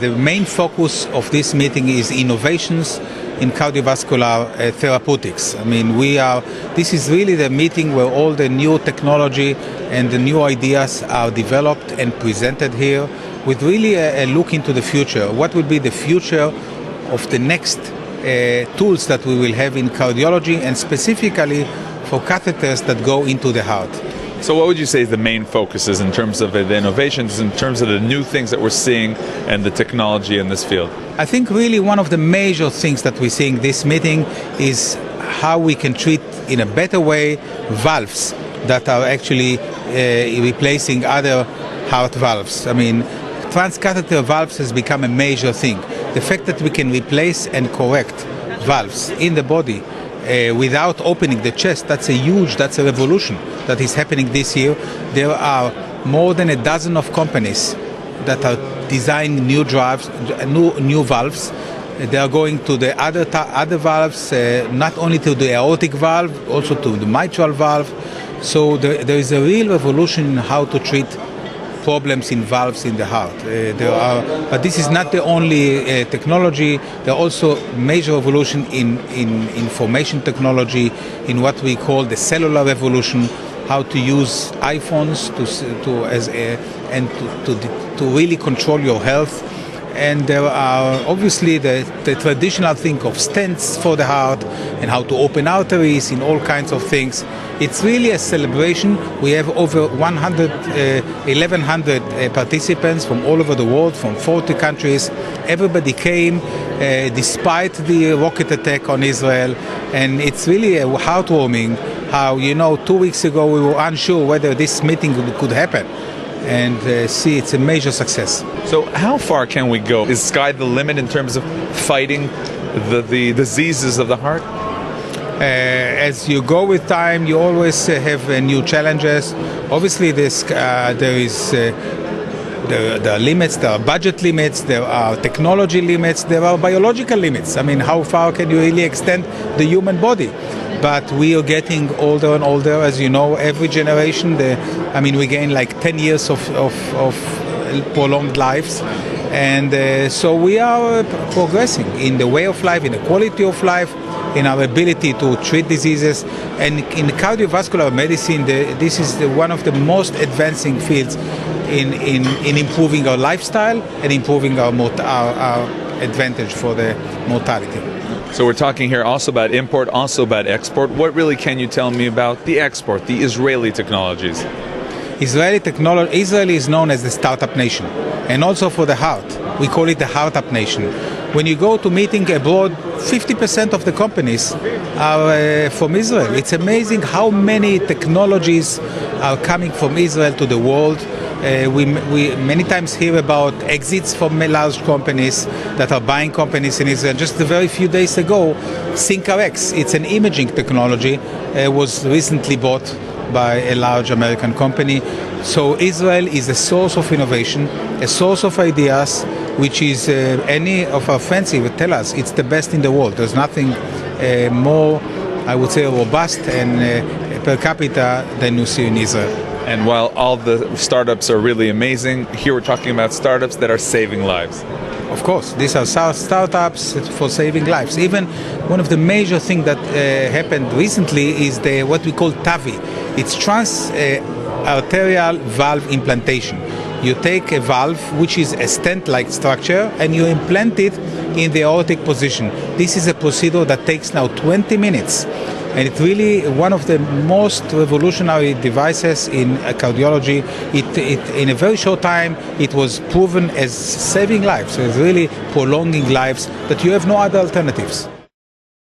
The main focus of this meeting is innovations in cardiovascular therapeutics. I mean, this is really the meeting where all the new technology and the new ideas are developed and presented here with really a look into the future. What will be the future of the next tools that we will have in cardiology, and specifically for catheters that go into the heart. So what would you say is the main focuses in terms of the innovations, in terms of the new things that we're seeing and the technology in this field? I think really one of the major things that we're seeing this meeting is how we can treat in a better way valves that are actually replacing other heart valves. I mean, transcatheter valves has become a major thing. The fact that we can replace and correct valves in the body without opening the chest, that's a revolution that is happening this year. There are more than a dozen of companies that are designing new valves. They are going to the other valves, not only to the aortic valve, also to the mitral valve. So there is a real revolution in how to treat problems in valves in the heart. But this is not the only technology. There are also major revolution in information technology, in what we call the cellular revolution, how to use iPhones to really control your health. And there are obviously the traditional thing of stents for the heart and how to open arteries in all kinds of things. It's really a celebration. We have over 1,100 participants from all over the world, from 40 countries. Everybody came despite the rocket attack on Israel. And it's really heartwarming how, 2 weeks ago we were unsure whether this meeting could happen. And it's a major success. So how far can we go? Is sky the limit in terms of fighting the diseases of the heart? As you go with time, you always have new challenges. Obviously, there are limits, there are budget limits, there are technology limits, there are biological limits. I mean, how far can you really extend the human body? But we are getting older and older, as you know, every generation. We gain like 10 years of prolonged lives. And so we are progressing in the way of life, in the quality of life, in our ability to treat diseases. And in cardiovascular medicine, this is one of the most advancing fields in improving our lifestyle and improving our advantage for the mortality. So we're talking here also about import, also about export. What really can you tell me about the export, the Israeli technologies? Israel is known as the startup nation, and also for the heart. We call it the heart up nation. When you go to meeting abroad, 50% of the companies are from Israel. It's amazing how many technologies are coming from Israel to the world. We many times hear about exits from large companies that are buying companies in Israel. Just a very few days ago, SyncRx, it's an imaging technology, was recently bought by a large American company. So Israel is a source of innovation, a source of ideas, which is any of our friends would tell us it's the best in the world. There's nothing more, I would say, robust and per capita than you see in Israel. And while all the startups are really amazing, here we're talking about startups that are saving lives. Of course, these are startups for saving lives. Even one of the major things that happened recently is what we call TAVI. It's trans-arterial valve implantation. You take a valve, which is a stent-like structure, and you implant it in the aortic position. This is a procedure that takes now 20 minutes. And it's really one of the most revolutionary devices in cardiology. In a very short time, it was proven as saving lives. So it's really prolonging lives that you have no other alternatives.